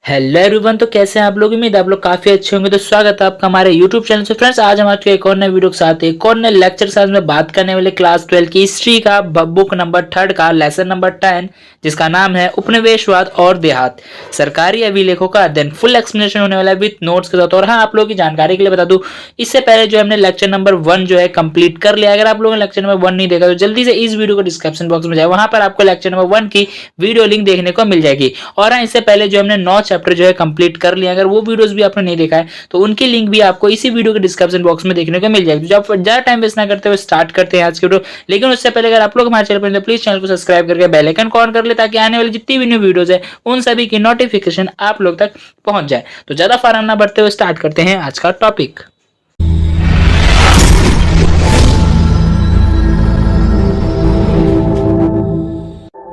Hello everyone. तो कैसे हैं आप लोग? उम्मीद है आप लोग काफी अच्छे होंगे। तो स्वागत है आपका हमारे यूट्यूब चैनल से। फ्रेंड्स, आज हम आपके एक और नए वीडियो के साथ एक और नए लेक्चर के साथ में बात करने वाले क्लास 12 की हिस्ट्री का बुक नंबर 3 का लेसन नंबर 10, जिसका नाम है उपनिवेशवाद और देहात, सरकारी अभिलेखों का अध्ययन। फुल एक्सप्लेनेशन होने वाला है विद नोट्स के साथ। और हाँ, आप लोगों की जानकारी के लिए बता दूं, इससे पहले जो हमने लेक्चर नंबर 1 जो है कंप्लीट कर लिया। अगर आप लोगों ने लेक्चर नंबर 1 नहीं देखा तो जल्दी से इस वीडियो को डिस्क्रिप्शन बॉक्स में जाए, वहां पर आपको लेक्चर नंबर 1 की वीडियो लिंक देखने को मिल जाएगी। और हाँ, इससे पहले जो हमने 9 चैप्टर जो है कंप्लीट कर लिया, अगर वो वीडियोस भी आपने नहीं देखा है तो उनकी लिंक भी आपको इसी वीडियो के डिस्क्रिप्शन बॉक्स में देखने को मिल जाएगी। जो आप ज्यादा टाइम वेस्ट ना करते हुए स्टार्ट करते हैं आज की वीडियो। लेकिन उससे पहले अगर आप लोग हमारे चैनल पर तो प्लीज चैनल को सब्सक्राइब करके बेल आइकन को ऑन कर ले, ताकि आने वाली जितनी भी न्यू वीडियोस है उन सभी की नोटिफिकेशन आप लोग तक पहुंच जाए। तो ज्यादा फार्म ना बढ़ते हुए स्टार्ट करते हैं आज का टॉपिक।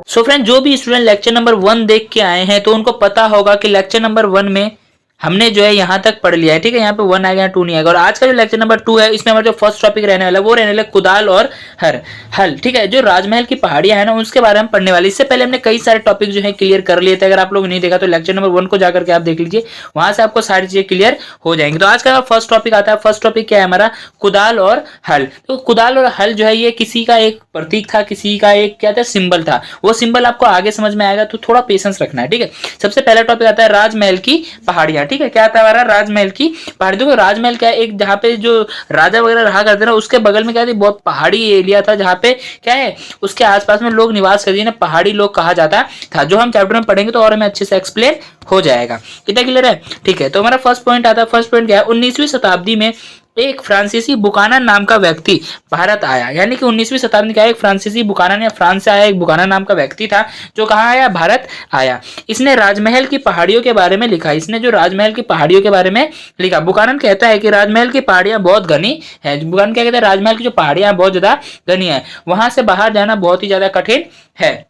सो फ्रेंड, जो भी स्टूडेंट लेक्चर नंबर 1 देख के आए हैं तो उनको पता होगा कि लेक्चर नंबर 1 में हमने जो है यहाँ तक पढ़ लिया है। ठीक है, यहाँ पे 1 आएगा, 2 नहीं आएगा। और आज का जो लेक्चर नंबर 2 है, इसमें हमारा जो फर्स्ट टॉपिक रहने वाला है वो रहने वाला कुदाल और हल। ठीक है, जो राजमहल की पहाड़ियां है ना, उसके बारे में पढ़ने वाले। इससे पहले हमने कई सारे टॉपिक जो है क्लियर कर लिए थे। अगर आप लोग नहीं देखा तो लेक्चर नंबर 1 को जाकर के आप देख लीजिए, वहां से आपको सारी चीजें क्लियर हो जाएंगी। तो आज का फर्स्ट टॉपिक आता है। फर्स्ट टॉपिक क्या है हमारा? कुदाल और हल। तो कुदाल और हल जो है ये किसी का एक प्रतीक था, किसी का एक क्या था, सिंबल था। वो सिंबल आपको आगे समझ में आएगा, तो थोड़ा पेशेंस रखना है। ठीक है, सबसे पहला टॉपिक आता है राजमहल की पहाड़ियां। ठीक है, क्या आता है हमारा? राजमहल की पहाड़ी। देखो, राजमहल क्या है, एक जहाँ पे जो राजा वगैरह रहा करते ना, उसके बगल में क्या थी, बहुत पहाड़ी एरिया था, जहाँ पे क्या है, उसके आसपास में लोग निवास करते हैं, पहाड़ी लोग कहा जाता था। जो हम चैप्टर में पढ़ेंगे तो और हमें अच्छे से एक्सप्लेन हो जाएगा। कितना क्लियर है? ठीक है, तो हमारा फर्स्ट पॉइंट आता है। फर्स्ट पॉइंट क्या है? 19वीं शताब्दी में एक फ्रांसीसी बुकानन नाम का व्यक्ति भारत आया। यानी कि 19वीं शताब्दी में क्या है, एक फ्रांसीसी बुकानन या फ्रांस से आया एक बुकानन नाम का व्यक्ति था, जो कहाँ आया? भारत आया। इसने राजमहल की पहाड़ियों के बारे में लिखा। इसने जो राजमहल की पहाड़ियों के बारे में लिखा, बुकानन कहता है कि राजमहल की पहाड़ियां बहुत घनी है। बुकानन क्या कहता है? राजमहल की जो पहाड़ियां बहुत ज्यादा घनी है, वहां से बाहर जाना बहुत ही ज्यादा कठिन है।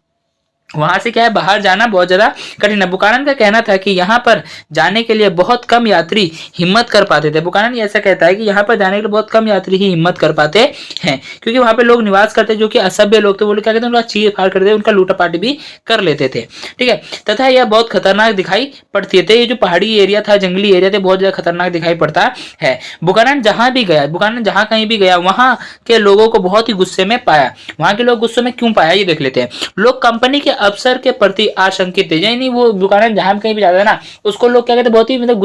वहां से क्या है, बाहर जाना बहुत ज्यादा कठिन है। बुकानन का कहना था कि यहाँ पर जाने के लिए बहुत कम यात्री हिम्मत कर पाते थे। बुकानन ऐसा कहता है कि यहाँ पर जाने के लिए बहुत कम यात्री ही हिम्मत कर पाते हैं, क्योंकि वहां पे लोग निवास करते जो कि असभ्य लोग थे। वो लोग क्या कहते हैं, उनका चीर फाड़ करते, उनका लूटापाटी भी कर लेते थे। ठीक है, तथा यह बहुत खतरनाक दिखाई पड़ती थे। ये जो पहाड़ी एरिया था, जंगली एरिया थे, बहुत ज्यादा खतरनाक दिखाई पड़ता है। बुकानन जहां भी गया, बुकानन जहां कहीं भी गया, वहां के लोगों को बहुत ही गुस्से में पाया। वहां के लोग गुस्से में क्यों पाया, ये देख लेते हैं। लोग कंपनी के अफसर के प्रति आशंकित थे। यानी वो बुकानन जहां कहीं भी जाता है ना, उसको लोग क्या कहते हैं, बहुत ही मतलब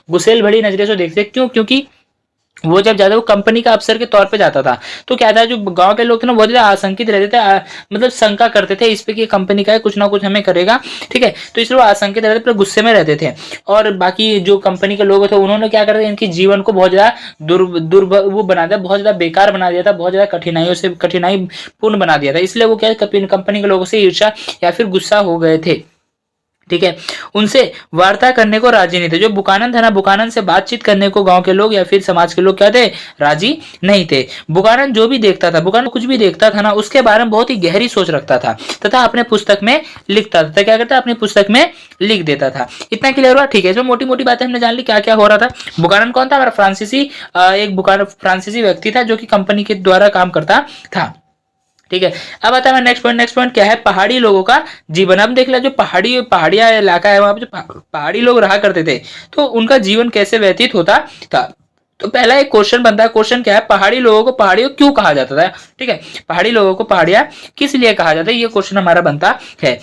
गुस्सेल भरी नजरे से देखते। क्यों? क्योंकि वो जब जाता, वो कंपनी का अफसर के तौर पे जाता था, तो क्या था, जो गांव के लोग थे ना, बहुत ज्यादा आशंकित रहते थे, मतलब शंका करते थे इस पे कि कंपनी का है, कुछ ना कुछ हमें करेगा। ठीक है, तो इसलिए वो आशंकित रहते थे, गुस्से में रहते थे। और बाकी जो कंपनी के लोग थे, उन्होंने क्या करते, इनकी जीवन को बहुत ज्यादा वो बना दिया, बहुत ज्यादा बेकार बना दिया था, बहुत ज्यादा कठिनाई पूर्ण बना दिया था। इसलिए वो क्या, कंपनी के लोगों से ईर्ष्या या फिर गुस्सा हो गए थे। ठीक है, उनसे वार्ता करने को राजी नहीं थे। जो बुकानन था ना, बुकानन से बातचीत करने को गांव के लोग या फिर समाज के लोग क्या थे, राजी नहीं थे। बुकानन जो भी देखता था, बुकानन कुछ भी देखता था ना, उसके बारे में बहुत ही गहरी सोच रखता था, तथा अपने पुस्तक में लिखता था। क्या करता? अपनी पुस्तक में लिख देता था। इतना क्लियर हुआ? ठीक है, इसमें मोटी मोटी बातें हमने जान ली क्या क्या हो रहा था। बुकानन कौन था? हमारा फ्रांसीसी फ्रांसीसी व्यक्ति था, जो कि कंपनी के द्वारा काम करता था। ठीक है, अब आता है नेक्स्ट पॉइंट। नेक्स्ट पॉइंट क्या है? पहाड़ी लोगों का जीवन। अब देख लिया, जो पहाड़िया इलाका है, वहां पे जो पहाड़ी लोग रहा करते थे, तो उनका जीवन कैसे व्यतीत होता था। तो पहला एक क्वेश्चन बनता है। क्वेश्चन क्या है? पहाड़ी लोगों को पहाड़ियों क्यों कहा जाता था? ठीक है, पहाड़ी लोगों को पहाड़ियां किस लिए कहा जाता है, ये क्वेश्चन हमारा बनता है।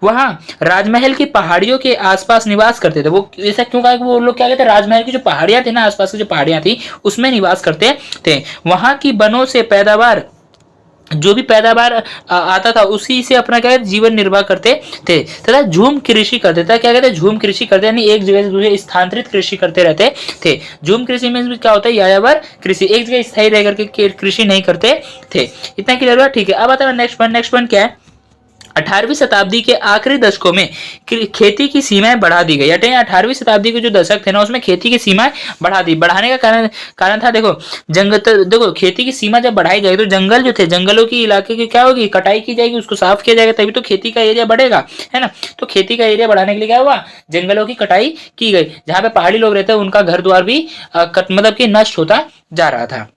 वहां राजमहल की पहाड़ियों के आसपास निवास करते थे। वो ऐसा क्यों कहा? वो लोग क्या कहते हैं, राजमहल की जो पहाड़ियां थी ना, आसपास की जो पहाड़ियां थी, उसमें निवास करते थे। वहां की वनों से पैदावार, जो भी पैदावार आता था, उसी से अपना क्या कहते, जीवन निर्वाह करते थे। तथा झूम कृषि करते थे। क्या कहते हैं? झूम कृषि करते, यानी एक जगह से दूसरे स्थानांतरित कृषि करते रहते थे। झूम कृषि में क्या होता है? यायावर कृषि, एक जगह स्थायी रह करके कृषि नहीं करते थे। इतना क्लियर हुआ? ठीक है, अब आता है नेक्स्ट पॉइंट। नेक्स्ट पॉइंट क्या है? 18वीं शताब्दी के आखिरी दशकों में खेती की सीमाएं बढ़ा दी गई। 18वीं शताब्दी के जो दशक थे ना, उसमें खेती की सीमाएं बढ़ाने का कारण था, देखो जंगल, तो देखो खेती की सीमा जब बढ़ाई जाएगी तो जंगल जो थे, जंगलों की इलाके की क्या होगी, कटाई की जाएगी, उसको साफ किया जाएगा, तभी तो खेती का एरिया बढ़ेगा, है ना। तो खेती का एरिया बढ़ाने के लिए क्या हुआ, जंगलों की कटाई की गई। जहां पे पहाड़ी लोग रहते हैं, उनका घर द्वार भी मतलब कि नष्ट होता जा रहा था।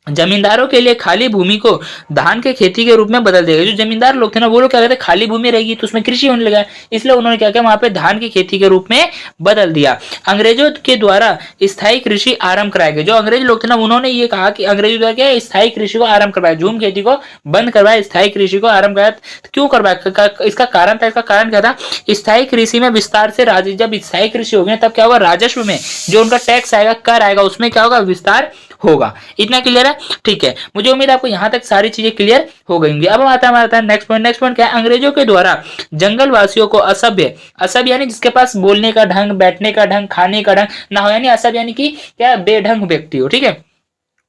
जमींदारों के लिए खाली भूमि को धान के खेती के रूप में बदल देगा। जो जमींदार लोग थे ना वो लोग क्या कहते हैं, खाली भूमि रहेगी तो उसमें कृषि होने लगा, इसलिए उन्होंने क्या किया, वहां पे धान की खेती के रूप में बदल दिया। अंग्रेजों के द्वारा स्थायी कृषि आरंभ कराए गए। जो अंग्रेज लोग थे ना उन्होंने ये कहा कि अंग्रेजों द्वारा क्या स्थायी कृषि को आरंभ करवाया, झूम खेती को बंद करवाया, स्थायी कृषि को आरंभ कराया। क्यों करवाया, इसका कारण था, इसका कारण क्या था, स्थायी कृषि में विस्तार से जब स्थायी कृषि हो गया तब क्या होगा, राजस्व में जो उनका टैक्स आएगा, कर आएगा, उसमें क्या होगा, विस्तार होगा। इतना क्लियर है, ठीक है। मुझे उम्मीद है आपको यहां तक सारी चीजें क्लियर हो गई। अब आता है नेक्स्ट पॉइंट। नेक्स्ट पॉइंट क्या है, अंग्रेजों के द्वारा जंगल वासियों को असभ्य, असभ्य यानी जिसके पास बोलने का ढंग, बैठने का ढंग, खाने का ढंग ना हो, यानी असभ्य यानी कि क्या, बेढंग व्यक्ति हो, ठीक है,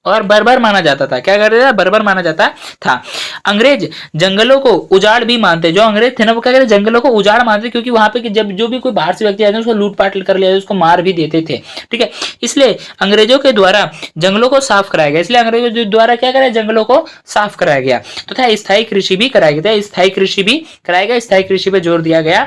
और बर्बर माना जाता था। क्या करते थे, बर्बर माना जाता था। अंग्रेज जंगलों को उजाड़ भी मानते, जो अंग्रेज थे ना वो क्या करते, जंगलों को उजाड़ मानते, क्योंकि वहां पे जब जो भी कोई बाहर से व्यक्ति आते उसको लूटपाट कर लिया, उसको मार भी देते थे, ठीक है। इसलिए अंग्रेजों के द्वारा जंगलों को साफ कराया गया, इसलिए अंग्रेजों द्वारा क्या कराया, जंगलों को साफ कराया गया तथा स्थायी कृषि भी कराया गया, स्थायी कृषि भी कराया गया, स्थायी कृषि पे जोर दिया गया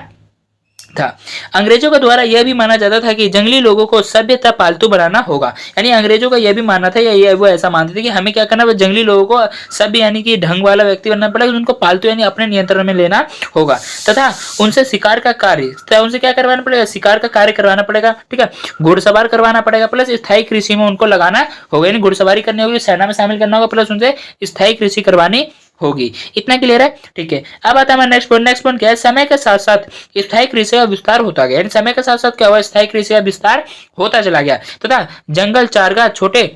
था। अंग्रेजों के द्वारा यह भी माना जाता था कि जंगली लोगों को सभ्यता पालतू बनाना होगा, यानी अंग्रेजों का यह भी मानना था, या वो ऐसा मानते थे कि हमें क्या करना है, जंगली लोगों को सभ्य यानी कि ढंग वाला व्यक्ति बनना पड़ेगा, उनको पालतू यानी अपने नियंत्रण में लेना होगा, तथा उनसे शिकार का कार्य, तथा उनसे क्या करवाना पड़ेगा, शिकार का कार्य करवाना पड़ेगा, ठीक है, घुड़सवार करवाना पड़ेगा, प्लस स्थायी कृषि में उनको लगाना होगा, यानी घुड़सवारी करनी होगी, सेना में शामिल करना होगा, प्लस उनसे स्थायी कृषि करवानी होगी। इतना क्लियर है, ठीक है। अब आता है नेक्स्ट पॉइंट। नेक्स्ट पॉइंट क्या है, समय के साथ साथ स्थायी कृषि का विस्तार होता गया, यानी समय के साथ साथ क्या हुआ, स्थायी कृषि का विस्तार होता चला गया तथा जंगल चारगाह छोटे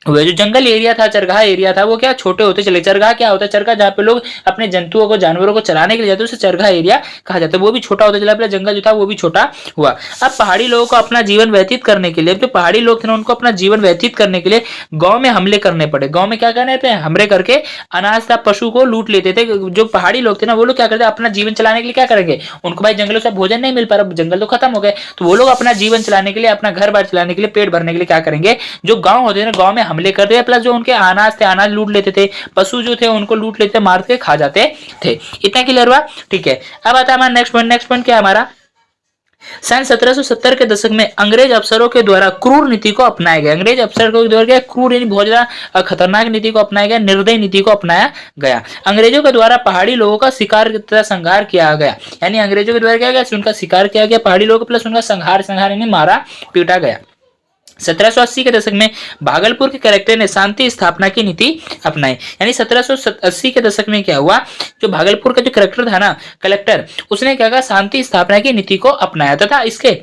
वो जो जंगल एरिया था, चरगाह एरिया था, वो क्या छोटे होते चले। चरगाह क्या होता है, चरगाह जहाँ पे लोग अपने जंतुओं को, जानवरों को चराने के लिए जाते हैं, उसे चरगाह एरिया कहा जाता है, वो भी छोटा होता चला, पहले जंगल जो था वो भी छोटा हुआ। अब पहाड़ी लोगों को अपना जीवन व्यतीत करने के लिए, जो पहाड़ी लोग थे ना उनको अपना जीवन व्यतीत करने के लिए गाँव में हमले करने पड़े। गाँव में क्या करने थे, हमले करके अनाज था, पशु को लूट लेते थे। जो पहाड़ी लोग थे ना वो लोग क्या करते, अपना जीवन चलाने के लिए क्या करेंगे, उनको भाई जंगलों से भोजन नहीं मिल पा रहा, जंगल तो खत्म हो गए, तो वो लोग अपना जीवन चलाने के लिए, अपना घर बार चलाने के लिए, पेट भरने के लिए क्या करेंगे, जो गाँव होते हैं गाँव में हमले करते हैं, प्लस जो उनके अनाज थे, अनाज लूट लेते थे, पशु जो थे उनको लूट लेते, मार के खा जाते थे। इतना क्लियर हुआ, ठीक है। अब आता है हमारा नेक्स्ट पॉइंट। नेक्स्ट पॉइंट क्या है हमारा, सन 1770 के दशक में अंग्रेज अफसरों के द्वारा क्रूर नीति को अपनाया गया। अंग्रेज अफसर के द्वारा क्या, क्रूर यानी बहुत ज्यादा खतरनाक नीति को अपनाया गया, निर्दयी नीति को अपनाया गया। अंग्रेजों के द्वारा पहाड़ी लोगों का शिकार तथा संहार किया गया, यानी अंग्रेजों के द्वारा क्या गया, उनका शिकार किया गया पहाड़ी लोगों, प्लस उनका संहार यानी मारा पीटा गया। 1780 के दशक में भागलपुर के कलेक्टर ने शांति स्थापना की नीति अपनाई, यानी 1780 के दशक में क्या हुआ, जो भागलपुर का जो कलेक्टर था ना, कलेक्टर, उसने क्या कहा, शांति स्थापना की नीति को अपनाया तथा इसके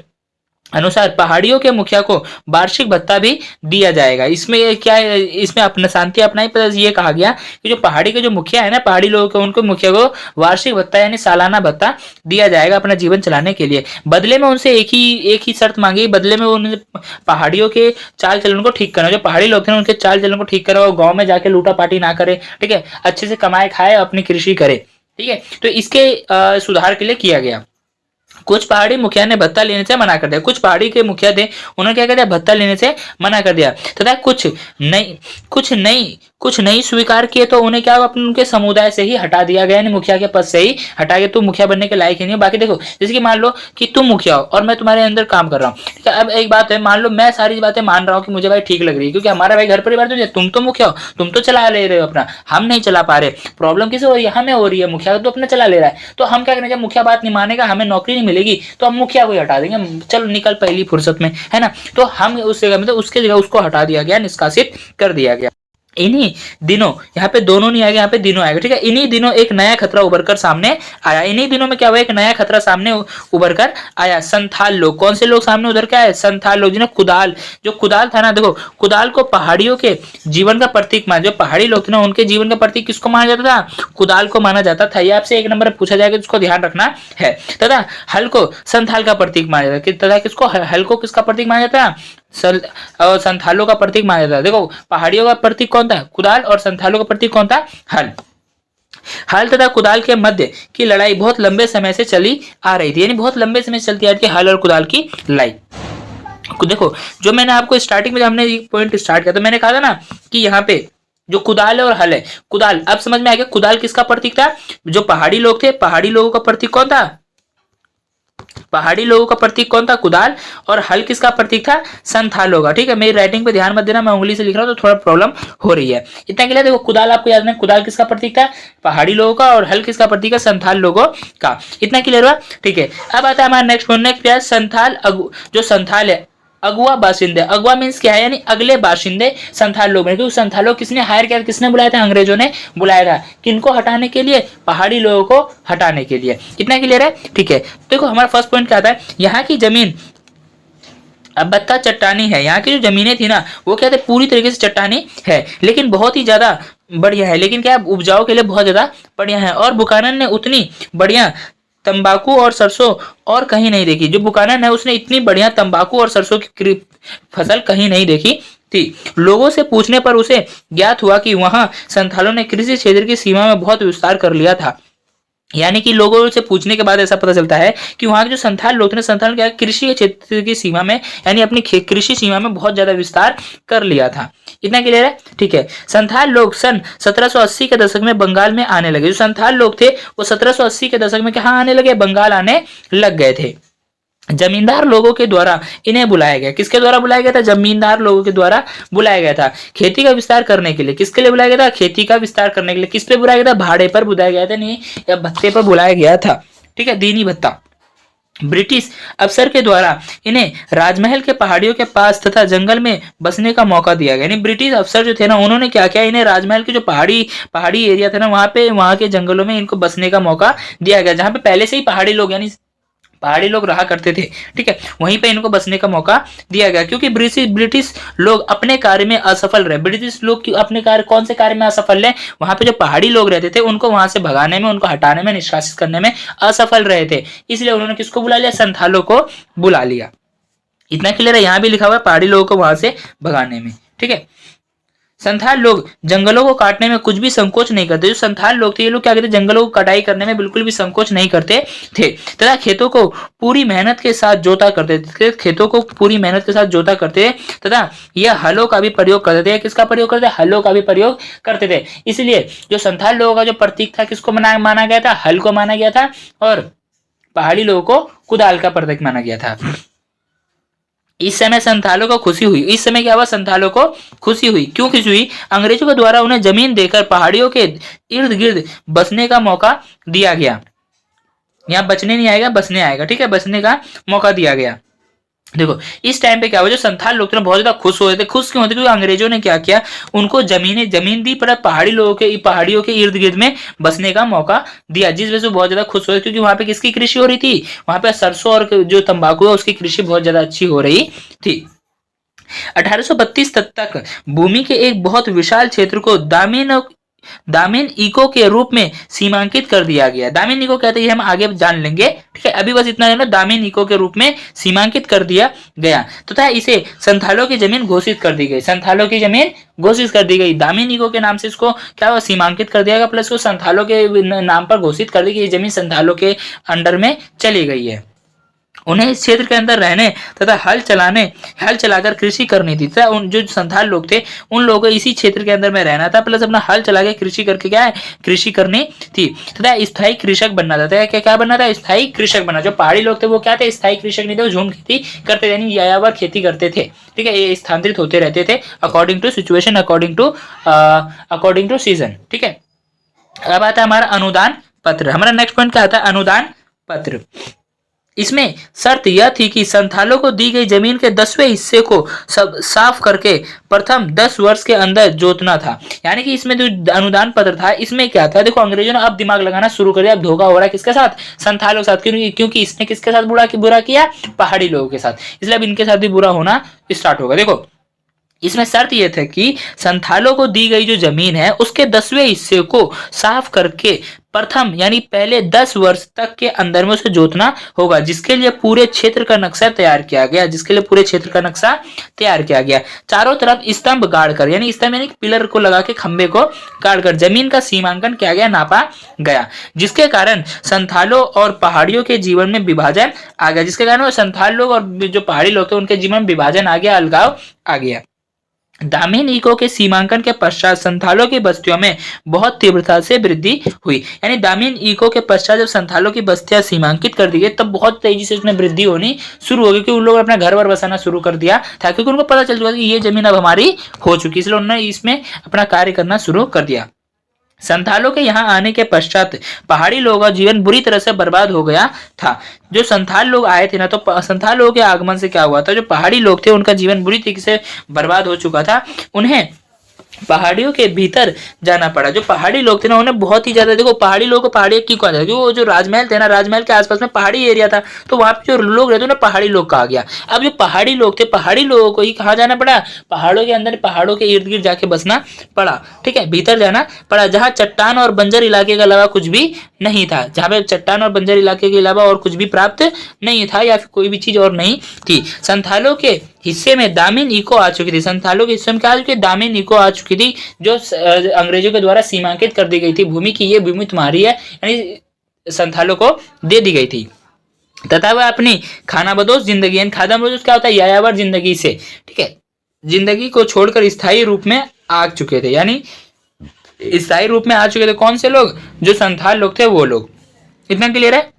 अनुसार पहाड़ियों के मुखिया को वार्षिक भत्ता भी दिया जाएगा। इसमें क्या है, इसमें अपना शांति अपनाई, प्लस ये कहा गया कि जो पहाड़ी के जो मुखिया है ना, पहाड़ी लोगों को, उनको मुखिया को वार्षिक भत्ता यानी सालाना भत्ता दिया जाएगा अपना जीवन चलाने के लिए। बदले में उनसे एक ही शर्त मांगी, बदले में उन्होंने पहाड़ियों के चाल चलन को ठीक करना, जो पहाड़ी लोग थे उनके चाल चलन को ठीक करा, गाँव में जाके लूटा पाटी ना करे, ठीक है, अच्छे से कमाए खाए, अपनी कृषि करे, ठीक है। तो इसके सुधार के लिए किया गया। कुछ पहाड़ी मुखिया ने भत्ता लेने से मना कर दिया, कुछ पहाड़ी के मुखिया थे उन्होंने क्या कर दिया, भत्ता लेने से मना कर दिया तथा कुछ नहीं स्वीकार किए तो उन्हें क्या अपने उनके समुदाय से ही हटा दिया गया, मुखिया के पद से ही हटा के, तुम मुखिया बनने के लायक ही नहीं। बाकी देखो, जैसे कि मान लो कि तुम मुखिया हो और मैं तुम्हारे अंदर काम कर रहा हूँ, ठीक है। अब एक बात है, मान लो मैं सारी बातें मान रहा हूँ कि मुझे भाई ठीक लग रही है, क्योंकि हमारा भाई घर परिवार तो, तुम तो मुखिया हो, तुम तो चला ले रहे हो अपना, हम नहीं चला पा रहे, प्रॉब्लम किसे हो रही है, हमें हो रही है, मुखिया तो अपना चला ले रहा है, तो हम क्या करें, जब मुखिया बात नहीं मानेगा, हमें नौकरी नहीं मिलेगी, तो हम मुखिया को ही हटा देंगे, चलो निकल पहली फुर्सत में, है ना। तो हम उस जगह मतलब उसके जगह उसको हटा दिया गया, निष्कासित कर दिया गया। इन्हीं दिनों, यहाँ पे दोनों नहीं आएगा, यहाँ पे दिनों आएगा, ठीक है। इन्हीं दिनों एक नया खतरा उभर कर सामने आया। इन्हीं दिनों में क्या हुआ, एक नया खतरा सामने उभर कर आया। संथाल लोग, कौन से लोग सामने उधर के आए, संथाल लोग, जिन्हें कुदाल, जो कुदाल था ना, देखो कुदाल को पहाड़ियों के जीवन का प्रतीक माना, जो पहाड़ी लोग थे ना उनके जीवन का प्रतीक किसको माना जाता था, कुदाल को माना जाता था। ये आपसे एक नंबर पूछा जाएगा, जिसको ध्यान रखना है। तथा हल को संथाल का प्रतीक माना जाता है, तथा किसको, हल को किसका प्रतीक माना जाता है, और संथालों का प्रतीक माना जाता है। देखो पहाड़ियों का प्रतीक कौन था, कुदाल, और संथालों का प्रतीक कौन था, हल। हल तथा कुदाल के मध्य की लड़ाई बहुत लंबे समय से चली आ रही थी, यानी बहुत लंबे समय से चलती आ रही थी हल और कुदाल की लड़ाई। देखो जो मैंने आपको स्टार्टिंग में, हमने पॉइंट स्टार्ट किया तो मैंने कहा था ना कि यहाँ पे जो कुदाल है और हल है, कुदाल, अब समझ में आ गया कुदाल किसका प्रतीक था, जो पहाड़ी लोग थे, पहाड़ी लोगों का प्रतीक कौन था, पहाड़ी लोगों का प्रतीक कौन था? कुदाल। और हल किसका प्रतीक था? संथालों का। ठीक है, मेरी राइटिंग पे ध्यान मत देना, मैं उंगली से लिख रहा हूँ तो थोड़ा प्रॉब्लम हो रही है। इतना क्लियर? देखो कुदाल आपको याद नहीं, कुदाल किसका प्रतीक था? पहाड़ी लोगों का। और हल किसका प्रतीक है? संथाल लोगों का। इतना क्लियर हुआ? ठीक है, अब आता है हमारा नेक्स्ट पॉइंट। नेक्स्ट क्या है? संथाल जो संथाल है, अगुआ बाशिंदे। अगुआ मीन्स क्या है? यानी अगले बाशिंदे संथाल लोग हैं। क्योंकि संथालों किसने हायर किया? किसने बुलाया था? अंग्रेजों ने बुलाया था। किनको हटाने के लिए? पहाड़ी लोगों को हटाने के लिए। इतना क्लियर है? ठीक है, देखो हमारा फर्स्ट पॉइंट क्या आता है? यहाँ की जमीन अब बत्ता चट्टानी है। यहाँ की जो जमीनें थी ना, वो क्या थे? पूरी तरीके से चट्टानी है, लेकिन बहुत ही ज्यादा बढ़िया है। लेकिन क्या, उपजाऊ के लिए बहुत ज्यादा बढ़िया है। और बुकानन ने उतनी बढ़िया तंबाकू और सरसों और कहीं नहीं देखी। जो बुकानन है उसने इतनी बढ़िया तंबाकू और सरसों की फसल कहीं नहीं देखी थी। लोगों से पूछने पर उसे ज्ञात हुआ कि वहां संथालों ने कृषि क्षेत्र की सीमा में बहुत विस्तार कर लिया था। यानी कि लोगों से पूछने के बाद ऐसा पता चलता है कि वहां के जो संथाल लोग थे, संथाल क्या कृषि क्षेत्र की सीमा में, यानी अपनी कृषि सीमा में बहुत ज्यादा विस्तार कर लिया था। इतना क्लियर है? ठीक है, संथाल लोग सन 1780 के दशक में बंगाल में आने लगे। जो संथाल लोग थे वो 1780 के दशक में कहाँ आने लगे? बंगाल आने लग गए थे। जमींदार लोगों के द्वारा इन्हें बुलाया गया। किसके द्वारा बुलाया गया था? जमींदार लोगों के द्वारा बुलाया गया था। खेती का विस्तार करने के लिए। किसके लिए बुलाया गया था? खेती का विस्तार करने के लिए। किस पे बुलाया गया था? भाड़े पर बुलाया गया था, नहीं या भत्ते पर बुलाया गया था। ठीक है, दीनी भत्ता। ब्रिटिश अफसर के द्वारा इन्हें राजमहल के पहाड़ियों के पास तथा जंगल में बसने का मौका दिया गया। यानी ब्रिटिश अफसर जो थे ना, उन्होंने क्या किया? इन्हें राजमहल के जो पहाड़ी एरिया था ना, वहां के जंगलों में इनको बसने का मौका दिया गया, जहां पे पहले से ही पहाड़ी लोग यानी पहाड़ी लोग रहा करते थे। ठीक है, वहीं पे इनको बसने का मौका दिया गया। क्योंकि ब्रिटिश लोग अपने कार्य में असफल रहे। ब्रिटिश लोग अपने कार्य, कौन से कार्य में असफल रहे? वहां पे जो पहाड़ी लोग रहते थे उनको वहां से भगाने में, उनको हटाने में, निष्कासित करने में असफल रहे थे। इसलिए उन्होंने किसको बुला लिया? संथालों को बुला लिया। इतना क्लियर है? यहां भी लिखा हुआ है पहाड़ी लोगों को वहां से भगाने में। ठीक है, संथाल लोग जंगलों को काटने में कुछ भी संकोच नहीं करते। जो संथाल लोग थे, ये लोग क्या कहते? जंगलों को कटाई करने में बिल्कुल भी संकोच नहीं करते थे तथा खेतों को पूरी मेहनत के साथ जोता करते थे। खेतों को पूरी मेहनत के साथ जोता करते थे तथा यह हलों का भी प्रयोग करते थे। किसका प्रयोग करते थे? हलों का भी प्रयोग करते थे। इसलिए जो संथाल लोगों का जो प्रतीक था, किसको माना गया था? हल को माना गया था। और पहाड़ी लोगों को कुदाल का प्रतीक माना गया था। इस समय संथालों को खुशी हुई। इस समय क्या हुआ? संथालों को खुशी हुई। क्यों खुशी हुई? अंग्रेजों के द्वारा उन्हें जमीन देकर पहाड़ियों के इर्द गिर्द बसने का मौका दिया गया। यहाँ बचने नहीं आएगा, बसने आएगा। ठीक है, बसने का मौका दिया गया। देखो इस टाइम पे क्या हुआ? जो संथाल लोग थे बहुत ज्यादा खुश हो रहे थे। खुश क्यों होते? क्योंकि अंग्रेजों ने क्या किया? उनको जमीन दी, पर पहाड़ियों के इर्द गिर्द में बसने का मौका दिया, जिस वजह से बहुत ज्यादा खुश हो रहे। क्योंकि वहां पे किसकी कृषि हो रही थी? वहां पे सरसों और जो तंबाकू है उसकी कृषि बहुत ज्यादा अच्छी हो रही थी। 1832 तक भूमि के एक बहुत विशाल क्षेत्र को दामिन इको के रूप में सीमांकित कर दिया गया। दामिन इको कहते हैं, हम आगे जान लेंगे। ठीक है, अभी बस इतना जानो, दामिन इको के रूप में सीमांकित कर दिया गया तथा इसे संथालों की जमीन घोषित कर दी गई। संथालों की जमीन घोषित कर दी गई। दामिन इको के नाम से इसको क्या हुआ? सीमांकित कर दिया गया, प्लस को संथालों के नाम पर घोषित कर दी गई। जमीन संथालों के अंडर में चली गई है। उन्हें इस क्षेत्र के अंदर रहने तथा हल चलाकर कृषि करनी थी। तथा उन जो संथाल लोग थे उन लोगों को इसी क्षेत्र के अंदर में रहना था, प्लस अपना हल चला के कृषि करके क्या है? कृषि करनी थी तथा स्थायी कृषक बनना था। क्या बनना था? स्थायी कृषक बनना। जो पहाड़ी लोग थे वो क्या थे? स्थायी कृषक नहीं थे, वो झूम खेती करते थे, यानी यायावर खेती करते थे। ठीक है, ये स्थानांतरित होते रहते थे according to situation, according to season. ठीक है, अब आता है हमारा अनुदान पत्र। हमारा नेक्स्ट पॉइंट क्या आता है? अनुदान पत्र। इसमें शर्त यह थी कि संथालों को दी गई जमीन के 10वें हिस्से को सब साफ करके प्रथम 10 वर्ष के अंदर जोतना था। यानी कि इसमें जो अनुदान पत्र था, इसमें क्या था? देखो अंग्रेजों ने अब दिमाग लगाना शुरू कर दिया। अब धोखा हो रहा है किसके साथ? संथालों के साथ। क्योंकि इसने किसके साथ बुरा किया? पहाड़ी लोगों के साथ। इसलिए अब इनके साथ भी बुरा होना स्टार्ट होगा। देखो इसमें शर्त यह था कि संथालों को दी गई जो जमीन है उसके 10वें हिस्से को साफ करके प्रथम यानी पहले 10 वर्ष तक के अंदर में उसे जोतना होगा, जिसके लिए पूरे क्षेत्र का नक्शा तैयार किया गया। चारों तरफ स्तंभ गाड़कर, यानी स्तंभ यानी पिलर को लगा के, खंबे को गाड़कर जमीन का सीमांकन किया गया, नापा गया, जिसके कारण संथालों और पहाड़ियों के जीवन में विभाजन आ गया। जिसके कारण संथाल लोग और जो पहाड़ी लोग थे उनके जीवन में विभाजन आ गया, अलगाव आ गया। दामिन इको के सीमांकन के पश्चात संथालों की बस्तियों में बहुत तीव्रता से वृद्धि हुई। यानी दामिन इको के पश्चात जब संथालों की बस्तियां सीमांकित कर दी गई तब बहुत तेजी से इसमें वृद्धि होनी शुरू हो गई, क्योंकि उन लोगों ने अपना घर वर बसाना शुरू कर दिया था, क्योंकि उनको पता चल चुका था कि ये जमीन अब हमारी हो चुकी, इसलिए उन्होंने इसमें अपना कार्य करना शुरू कर दिया। संथालों के यहाँ आने के पश्चात पहाड़ी लोगों का जीवन बुरी तरह से बर्बाद हो गया था। जो संथाल लोग आए थे ना, तो संथाल लोगों के आगमन से क्या हुआ था, जो पहाड़ी लोग थे उनका जीवन बुरी तरीके से बर्बाद हो चुका था। उन्हें पहाड़ियों के भीतर जाना पड़ा। जो पहाड़ी लोग थे ना, उन्हें बहुत ही ज्यादा, देखो पहाड़ी लोगों को पहाड़ी क्यों कहा जाता है, क्योंकि वो जो राजमहल थे ना, राजमहल के आसपास में पहाड़ी एरिया था, तो वहां पे जो लोग रहते उन्हें पहाड़ी लोग कहा गया। अब जो पहाड़ी लोग थे, पहाड़ी लोगों को ही कहाँ जाना पड़ा, पहाड़ों के अंदर, पहाड़ों के इर्द गिर्द जाके बसना पड़ा। ठीक है, भीतर जाना पड़ा, जहाँ चट्टान और बंजर इलाके के अलावा कुछ भी नहीं था, जहाँ पे चट्टान और बंजर इलाके के अलावा और कुछ भी प्राप्त नहीं था, या फिर कोई भी चीज और नहीं थी। संथालों के हिस्से में दामिन इको आ चुकी थी। संथालों के हिस्से में क्या आ चुकी थी, दामिन इको आ चुकी थी, जो अंग्रेजों के द्वारा सीमांकित कर दी गई थी भूमि की, ये भूमि तुम्हारी है, यानी संथालों को दे दी गई थी। तथा वह अपनी खानाबदोश जिंदगी, यानी खानाबदोश क्या होता है, यायावर जिंदगी से, ठीक है, जिंदगी को छोड़कर स्थायी रूप में आ चुके थे। यानी स्थायी रूप में आ चुके थे कौन से लोग, जो संथाल लोग थे वो लोग। इतना क्लियर है,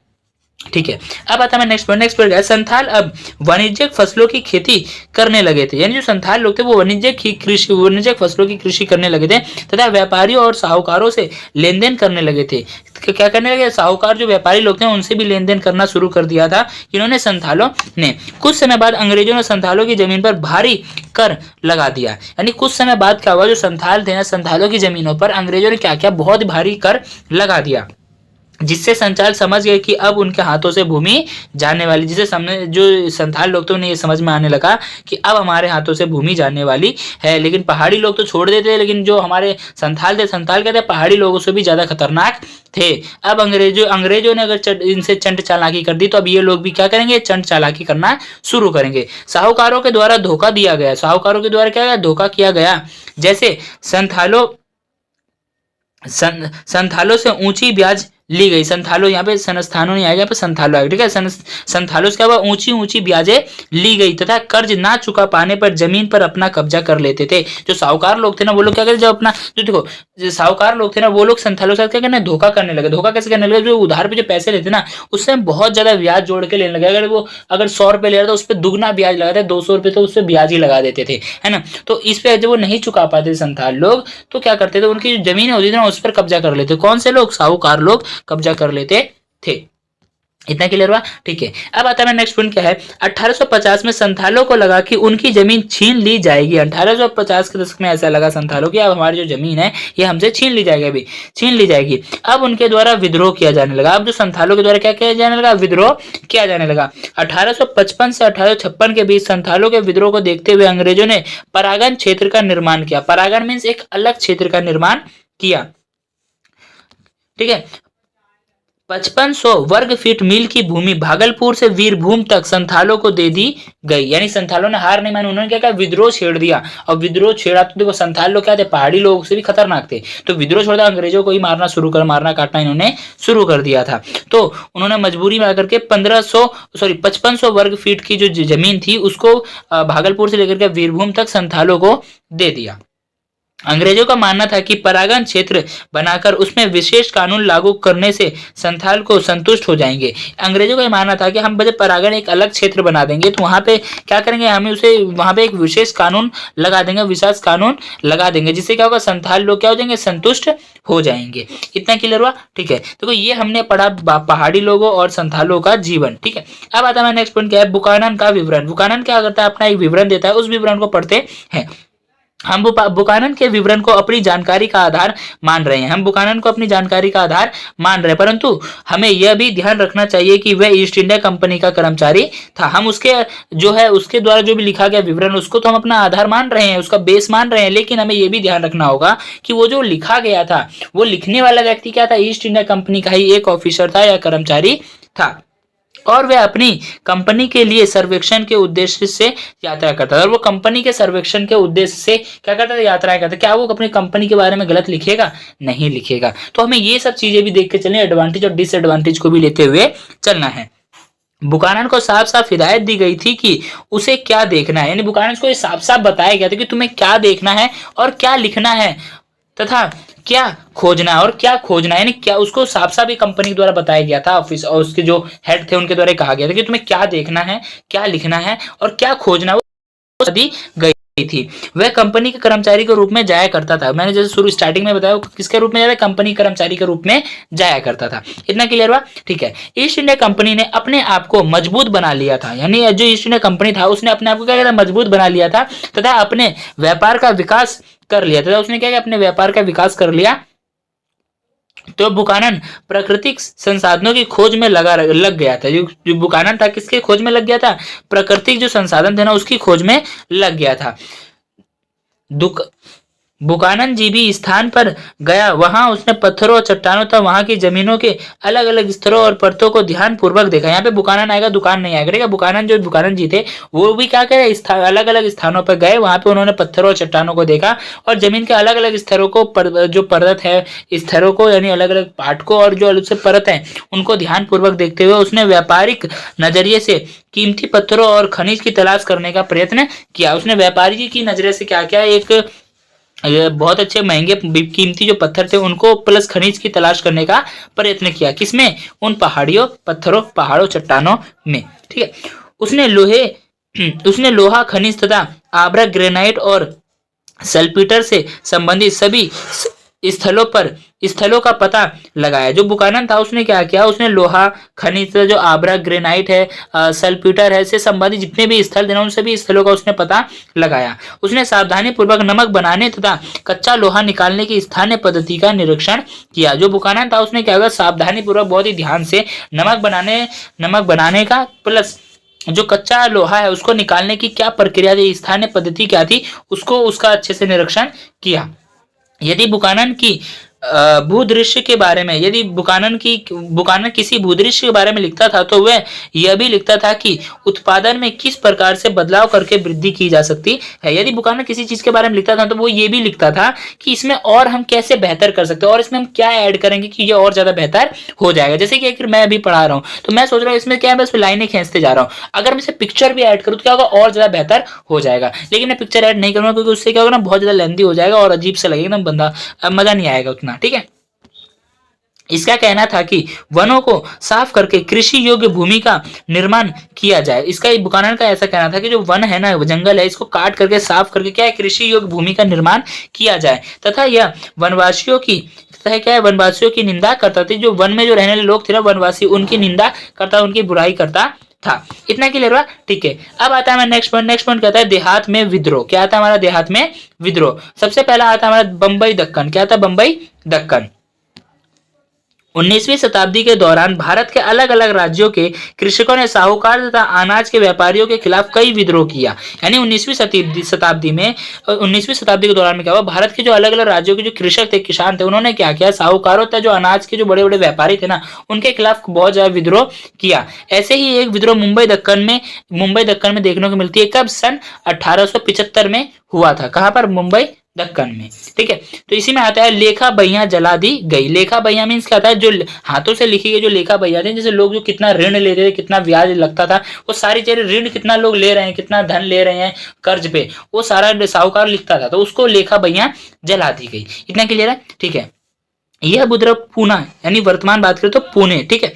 ठीक है। अब आता है नेक्स्ट पॉइंट है, संथाल अब वाणिज्यिक फसलों की खेती करने लगे थे। यानी जो संथाल लोग थे वो वाणिज्यिक फसलों की कृषि करने लगे थे, तथा व्यापारियों और साहूकारों से लेन देन करने लगे थे। क्या करने लगे, साहूकार जो व्यापारी लोग थे उनसे भी लेन देन करना शुरू कर दिया था इन्होंने, संथालों ने। कुछ समय बाद अंग्रेजों ने संथालों की जमीन पर भारी कर लगा दिया। यानी कुछ समय बाद क्या हुआ, जो संथाल थे ना, संथालों की जमीनों पर अंग्रेजों ने क्या किया, बहुत भारी कर लगा दिया, जिससे संचाल समझ गए कि अब उनके हाथों से भूमि जाने वाली, जिसे जो संथाल लोग थे उन्हें ये समझ में आने लगा कि अब हमारे हाथों से भूमि जाने वाली है। लेकिन पहाड़ी लोग तो छोड़ देते, लेकिन जो हमारे संथाल थे, संथाल कहते हैं पहाड़ी लोगों से भी ज्यादा खतरनाक थे। अब अंग्रेजों ने अगर इनसे चंट चालाकी कर दी, तो अब ये लोग भी क्या करेंगे, चंट चालाकी करना शुरू करेंगे। साहूकारों के द्वारा धोखा दिया गया, साहूकारों के द्वारा क्या धोखा किया गया, जैसे संथालों से ऊंची ब्याज ली गई। संथालों, यहाँ पे संस्थानों नहीं आएगा, यहाँ पे संथालों आएगा, ठीक है। संथालों से क्या हुआ, ऊंची ऊंची ब्याजें ली गई, तथा कर्ज ना चुका पाने पर जमीन पर अपना कब्जा कर लेते थे। जो साहूकार लोग थे ना, वो लोग क्या करते, जब अपना, जो देखो जो साहूकार लोग थे ना, वो लोग संथालों के साथ क्या करना, धोखा करने लगे। धोखा कैसे करने लगे, जो उधार पे जो पैसे लेते ना, उससे बहुत ज्यादा ब्याज जोड़ के लेने लगे। अगर 100 रुपए ले रहा था, उस पर दुगना ब्याज लगाते, 200 रुपए तो उस पर ब्याज ही लगा देते थे, है ना। तो इस पे जब वो नहीं चुका पाते संथाल लोग, तो क्या करते थे, उनकी जो जमीन होती थी ना, उस पर कब्जा कर लेते। कौन से लोग, साहूकार लोग कब्जा कर लेते थे। इतना क्लियर हुआ, ठीक है। अब आता है नेक्स्ट पॉइंट क्या है, 1850 में संथालों को लगा कि उनकी जमीन छीन ली जाएगी। 1850 के दशक में ऐसा लगा संथालों की, अब हमारी जो जमीन है ये हमसे छीन ली जाएगी, अभी छीन ली जाएगी। अब उनके द्वारा विद्रोह किया जाने लगा। अब जो संथालों के द्वारा क्या किया जाने लगा, विद्रोह किया जाने लगा। 1855 से 1856 के बीच संथालों के विद्रोह को देखते हुए अंग्रेजों ने परागण क्षेत्र का निर्माण किया। परागण मीन्स एक अलग क्षेत्र का निर्माण किया, ठीक है। 5500 वर्ग फीट मील की भूमि भागलपुर से वीरभूम तक संथालों को दे दी गई। यानी संथालों ने हार नहीं मानी, उन्होंने क्या किया, विद्रोह छेड़ दिया। और विद्रोह छेड़ा तो देखो, संथाल लोग क्या थे, पहाड़ी लोगों से भी खतरनाक थे, तो विद्रोह छोड़ दिया, अंग्रेजों को ही मारना काटना इन्होंने शुरू कर दिया था। तो उन्होंने मजबूरी में आकर के 5500 वर्ग फीट की जो जमीन थी उसको भागलपुर से लेकर के वीरभूम तक संथालों को दे दिया। अंग्रेजों का मानना था कि परागण क्षेत्र बनाकर उसमें विशेष कानून लागू करने से संथाल को संतुष्ट हो जाएंगे। अंग्रेजों का यह मानना था कि हम जब परागण एक अलग क्षेत्र बना देंगे तो वहां पे क्या करेंगे, हमें उसे वहां पे एक विशेष कानून लगा देंगे, जिससे क्या होगा, संथाल लोग क्या हो जाएंगे, संतुष्ट हो जाएंगे। इतना क्लियर हुआ, ठीक है। तो ये हमने पढ़ा पहाड़ी लोगों और संथालों का जीवन, ठीक है। अब आता है नेक्स्ट पॉइंट क्या है, बुकानन का विवरण। बुकानन क्या करता है, अपना एक विवरण देता है, उस विवरण को पढ़ते हैं। हम बुकानन के विवरण को अपनी जानकारी का आधार मान रहे हैं, परंतु हमें यह भी ध्यान रखना चाहिए कि वह ईस्ट इंडिया कंपनी का कर्मचारी था। हम उसके उसके द्वारा जो भी लिखा गया विवरण, उसको तो हम अपना आधार मान रहे हैं, उसका बेस मान रहे हैं, लेकिन हमें यह भी ध्यान रखना होगा कि वो जो लिखा गया था, वो लिखने वाला व्यक्ति क्या था, ईस्ट इंडिया कंपनी का ही एक ऑफिसर था या कर्मचारी था, और वह अपनी कंपनी के लिए सर्वेक्षण के उद्देश्य से यात्रा करता था। और वो कंपनी के सर्वेक्षण के उद्देश्य से क्या करता था, यात्राएं करता। क्या वो अपनी कंपनी के बारे में गलत लिखेगा, नहीं लिखेगा। तो हमें ये सब चीजें भी देख के चलनी, एडवांटेज और डिसएडवांटेज को भी लेते हुए चलना है। बुकानन को साफ साफ हिदायत दी गई थी कि उसे क्या देखना है, यानी बुकानन को साफ साफ बताया गया था कि तुम्हें क्या देखना है और क्या लिखना है तथा क्या खोजना है और क्या खोजना है, यानी क्या उसको साफ साफ कंपनी द्वारा बताया गया था। ऑफिस और उसके जो हेड थे उनके द्वारा कहा गया था कि तुम्हें क्या देखना है, क्या लिखना है और क्या खोजना है, वो दी गई थी। वह कंपनी के कर्मचारी के रूप में जाया करता था। मैंने जैसे शुरू स्टार्टिंग में बताया किसके रूप में जाता, कंपनी कर्मचारी के रूप में जाया करता था। इतना क्लियर हुआ? ठीक है। ईस्ट इंडिया कंपनी ने अपने आप को मजबूत बना लिया था, यानी जो ईस्ट इंडिया कंपनी था उसने अपने आप को क्या किया था, मजबूत बना लिया था तथा अपने व्यापार का विकास कर लिया था। उसने क्या किया, अपने व्यापार का विकास कर लिया। तो बुकानन प्राकृतिक संसाधनों की खोज में लग गया था। जो बुकानन था किसके खोज में लग गया था, प्राकृतिक जो संसाधन थे ना उसकी खोज में लग गया था। बुकानन जी भी स्थान पर गया, वहां उसने पत्थरों और चट्टानों तथा वहां की जमीनों के अलग अलग स्तरों और परतों को ध्यान पूर्वक देखा। यहाँ पे बुकानन आएगा, दुकान नहीं आएगा। ठीक है, बुकानन जी थे वो भी क्या करे, अलग अलग स्थानों पर गए, वहां पे उन्होंने पत्थरों और चट्टानों को देखा और जमीन के अलग अलग स्तरों को जो परत है स्तरों को, यानी अलग अलग पार्ट को और जो अलग से परत है उनको ध्यान पूर्वक देखते हुए उसने व्यापारिक नजरिए से कीमती पत्थरों और खनिज की तलाश करने का प्रयत्न किया। उसने व्यापारी की नजरिए से क्या किया, एक बहुत अच्छे महंगे कीमती जो पत्थर थे उनको प्लस खनिज की तलाश करने का प्रयत्न किया। किसमें, उन पहाड़ों चट्टानों में। ठीक है, उसने लोहा खनिज तथा आबरा ग्रेनाइट और सल्पीटर से संबंधित सभी स्थलों का पता लगाया। जो बुकानन था उसने क्या किया, उसने लोहा खनिज जो आबरा ग्रेनाइट है, सल्पीटर है से संबंधित जितने भी स्थल थे उन सभी स्थलों का उसने पता लगाया। उसने सावधानी पूर्वक नमक बनाने तथा कच्चा लोहा निकालने की स्थानीय पद्धति का निरीक्षण किया। जो बुकानन था उसने क्या किया, सावधानी पूर्वक बहुत ही ध्यान से नमक बनाने का प्लस जो कच्चा लोहा है उसको निकालने की क्या प्रक्रिया थी, स्थानीय पद्धति क्या थी, उसका अच्छे से निरीक्षण किया। यदि बुकानन की भूदृश्य के बारे में, यदि बुकानन किसी भूदृश्य के बारे में लिखता था तो वह यह भी लिखता था कि उत्पादन में किस प्रकार से बदलाव करके वृद्धि की जा सकती है। यदि बुकानन किसी चीज के बारे में लिखता था तो वो ये भी लिखता था कि इसमें और हम कैसे बेहतर कर सकते हैं और इसमें हम क्या ऐड करेंगे कि ये और ज्यादा बेहतर हो जाएगा। जैसे कि मैं अभी पढ़ा रहा हूँ तो मैं सोच रहा हूँ इसमें क्या है, बस लाइनें खींचते जा रहा हूँ, अगर मैं इसे पिक्चर भी ऐड करूँ तो क्या होगा, और ज्यादा बेहतर हो जाएगा। लेकिन मैं पिक्चर ऐड नहीं करूंगा क्योंकि उससे क्या होगा ना, बहुत ज्यादा लेंथी हो जाएगा और अजीब सा लगेगा, बंदा मजा नहीं आएगा उतना। ठीक है, इसका कहना था कि वनों को साफ करके कृषि योग्य भूमि का निर्माण किया जाए। इसका बुकानन का ऐसा कहना था कि जो वन है ना, जंगल है, इसको काट करके साफ करके क्या है, कृषि योग्य भूमि का निर्माण किया जाए तथा यह वनवासियों की निंदा करता था। जो वन में जो रहने वाले लोग थे ना वनवासी, उनकी निंदा करता, उनकी बुराई करता था। इतना क्लियर हुआ? ठीक है, अब आता है नेक्स्ट पॉइंट कहता है देहात में विद्रोह। क्या आता है हमारा देहात में विद्रोह? सबसे पहला आता है हमारा बंबई दक्कन। क्या था, बंबई दक्कन। 19वीं शताब्दी के दौरान भारत के अलग अलग राज्यों के कृषकों ने साहूकार तथा अनाज के व्यापारियों के खिलाफ कई विद्रोह किया। यानी 19वीं शताब्दी के दौरान में क्या हुआ, भारत के जो अलग अलग राज्यों के जो कृषक थे, किसान थे, उन्होंने क्या किया, साहूकारों तथा जो अनाज के जो बड़े बड़े व्यापारी थे ना उनके खिलाफ बहुत ज्यादा विद्रोह किया। ऐसे ही एक विद्रोह मुंबई दक्कन में देखने को मिलती है। कब? सन 1875 में हुआ था। कहां पर? मुंबई दक्कन में। ठीक है, तो इसी में आता है लेखा बहियां जला दी गई। लेखा बहियां मीन्स क्या होता है, जो हाथों से लिखी गई जो लेखा बहियां थे, जैसे लोग जो कितना ऋण लेते थे, कितना ब्याज लगता था, वो सारी चीजें, ऋण कितना लोग ले रहे हैं, कितना धन ले रहे हैं कर्ज पे, वो सारा साहूकार लिखता था, तो उसको लेखा बहियां जला दी गई। इतना क्लियर है? ठीक है, यह विद्रोह पूना यानी वर्तमान बात करें तो पुणे, ठीक है,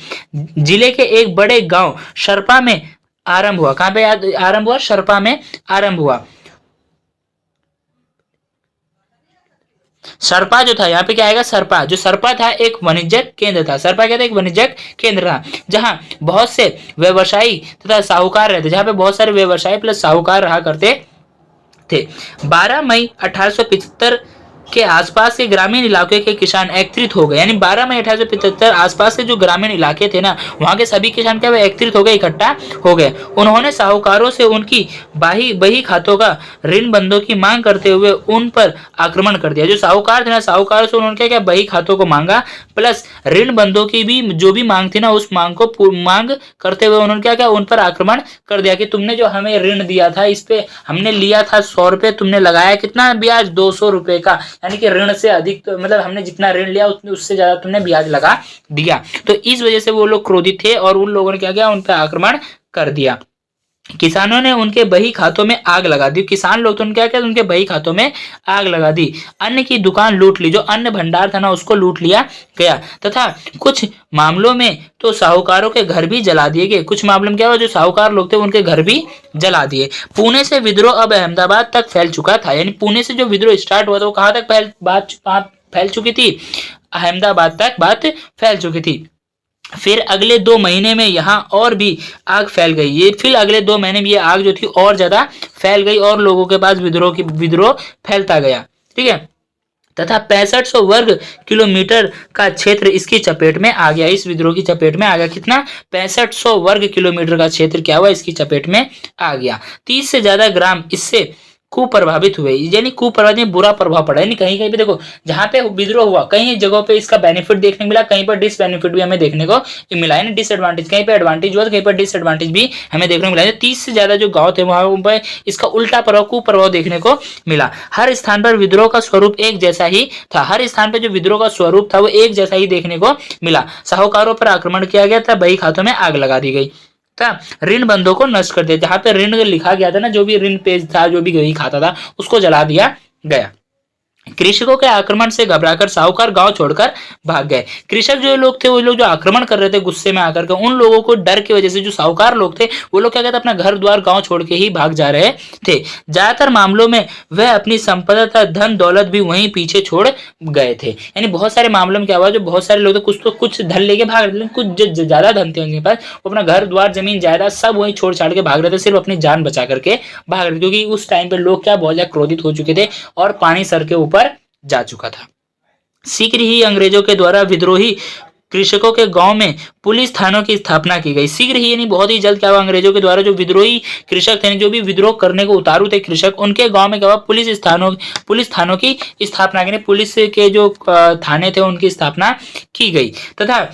जिले के एक बड़े गांव शरपा में आरंभ हुआ। कहां पे आरंभ हुआ? शरपा में आरंभ हुआ। सरपा जो था, यहाँ पे क्या आएगा, सरपा। जो सरपा था एक वाणिज्यिक केंद्र था। सरपा क्या था? एक वाणिज्यिक केंद्र था जहां बहुत से व्यवसायी तथा साहूकार रहते, जहां पे बहुत सारे व्यवसायी प्लस साहूकार रहा करते थे। 12 मई 1875 के आसपास के ग्रामीण इलाके के किसान एकत्रित हो गए। यानी 12 मई 1875 आसपास के जो ग्रामीण इलाके थे ना, वहां के सभी किसान क्या एकत्रित हो गए, इकट्ठा हो गए। उन्होंने साहूकारों से उनकी बही खातों का ऋण बंदों की मांग करते हुए उन पर आक्रमण कर दिया। जो साहूकार थे ना, साहूकारों से उन्होंने क्या बही खातों को मांगा, प्लस ऋण बंदों की भी जो भी मांग थी ना, उस मांग करते हुए उन्होंने क्या उन पर आक्रमण कर दिया कि तुमने जो हमें ऋण दिया था, इस पे हमने लिया था 100 रुपए, तुमने लगाया कितना ब्याज, 200 रुपए का, यानी कि ऋण से अधिक, तो मतलब हमने जितना ऋण लिया उससे ज्यादा तुमने ब्याज लगा दिया। तो इस वजह से वो लोग क्रोधित थे और उन लोगों ने क्या किया, उन पर आक्रमण कर दिया। किसानों ने उनके बही खातों में आग लगा दी। किसान लोग तो क्या किया, उनके बही खातों में आग लगा दी। अन्न की दुकान लूट ली, जो अन्न भंडार था ना उसको लूट लिया गया। तथा कुछ मामलों में तो साहूकारों के घर भी जला दिए गए। कुछ मामलों में क्या हुआ, जो साहूकार लोग थे उनके घर भी जला दिए। पुणे से विद्रोह अब अहमदाबाद तक फैल चुका था। यानी पुणे से जो विद्रोह स्टार्ट हुआ था वो कहां तक फैल चुकी थी, अहमदाबाद तक बात फैल चुकी थी। फिर अगले 2 महीने में यहाँ और भी आग फैल गई। ये फिर अगले 2 महीने में ये आग जो थी और ज्यादा फैल गई और लोगों के पास विद्रोह फैलता गया। ठीक है, तथा 6500 वर्ग किलोमीटर का क्षेत्र इसकी चपेट में आ गया। इस विद्रोह की चपेट में आ गया। कितना, 6500 वर्ग किलोमीटर का क्षेत्र क्या हुआ, इसकी चपेट में आ गया। 30 से ज्यादा ग्राम इससे कुप्रभावित हुए। यानी कुप्रभावित में बुरा प्रभाव पड़ा। यानी कहीं कहीं पे देखो, जहां पे विद्रोह हुआ कहीं जगहों पे इसका बेनिफिट देखने को मिला, कहीं पर डिसबेनिफिट भी हमें देखने को मिला। यानी डिसएडवांटेज, कहीं पे एडवांटेज हुआ तो कहीं पर डिसएडवांटेज भी हमें देखने को मिला। 30 से ज्यादा जो गांव थे वहां पर इसका उल्टा प्रभाव, कुप्रभाव देखने को मिला। हर स्थान पर विद्रोह का स्वरूप एक जैसा ही था। हर स्थान पर जो विद्रोह का स्वरूप था वो एक जैसा ही देखने को मिला। साहूकारों पर आक्रमण किया गया था, बही खातों में आग लगा दी गई, ऋण बंधों को नष्ट कर दिया। जहां पे ऋण लिखा गया था ना, जो भी ऋण पेज था, जो भी बही खाता था, उसको जला दिया गया। कृषकों के आक्रमण से घबराकर साहूकार गांव छोड़कर भाग गए। कृषक जो लोग थे, वो लोग जो आक्रमण कर रहे थे गुस्से में आकर के, उन लोगों को डर की वजह से जो साहूकार लोग थे वो लोग क्या कहते, अपना घर द्वार गांव छोड़ के ही भाग जा रहे थे। ज्यादातर मामलों में वह अपनी संपदा तथा धन दौलत भी वहीं पीछे छोड़ गए थे। यानी बहुत सारे मामलों में क्या हुआ, जो बहुत सारे लोग थे कुछ तो कुछ धन लेके भाग रहे थे, कुछ जो ज्यादा धन थे उनके पास, वो अपना घर द्वार जमीन जायदाद सब वहीं छोड़ छाड़ के भाग रहे थे, सिर्फ अपनी जान बचा करके भाग रहे थे। क्योंकि उस टाइम पे लोग क्या बहुत ज्यादा क्रोधित हो चुके थे और पानी सर के ऊपर जा चुका था। शीघ्र ही अंग्रेजों के द्वारा विद्रोही कृषकों के गांव में पुलिस थानों की स्थापना की गई। शीघ्र ही यानी बहुत ही जल्द क्या हुआ, अंग्रेजों के द्वारा जो विद्रोही कृषक थे, जो भी विद्रोह करने को उतारू थे कृषक, उनके गांव में क्या हुआ, पुलिस थानों की स्थापना की। पुलिस के जो थाने थे उनकी स्थापना की गई तथा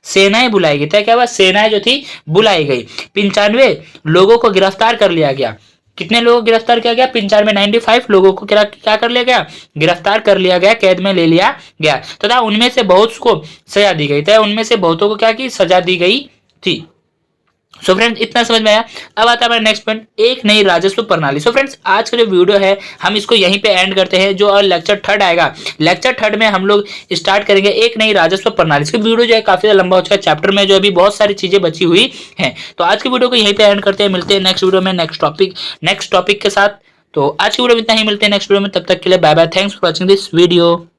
सेनाएं बुलाई गई। क्या हुआ, सेनाएं जो थी बुलाई गई। 95 लोगों को गिरफ्तार कर लिया गया। कितने लोगों को गिरफ्तार किया गया, 95 लोगों को क्या कर लिया गया, गिरफ्तार कर लिया गया, कैद में ले लिया गया तथा उनमें से बहुत को सजा दी गई थी। उनमें से बहुतों को क्या की, सजा दी गई थी। सो फ्रेंड्स, इतना समझ में आया। अब आता है हमारा नेक्स्ट पॉइंट, एक नई राजस्व प्रणाली। सो फ्रेंड्स, आज का जो वीडियो है हम इसको यहीं पे एंड करते हैं। जो लेक्चर 3 आएगा, लेक्चर 3 में हम लोग स्टार्ट करेंगे एक नई राजस्व प्रणाली। इसका वीडियो जो है काफी लंबा हो चुका है, चैप्टर में जो अभी बहुत सारी चीजें बची हुई हैं। तो आज की वीडियो को यहीं पे एंड करते हैं, मिलते हैं नेक्स्ट वीडियो में नेक्स्ट टॉपिक के साथ। तो आज की वीडियो में इतना ही, मिलते हैं नेक्स्ट वीडियो में, तब तक के लिए bye bye, thanks for watching this video.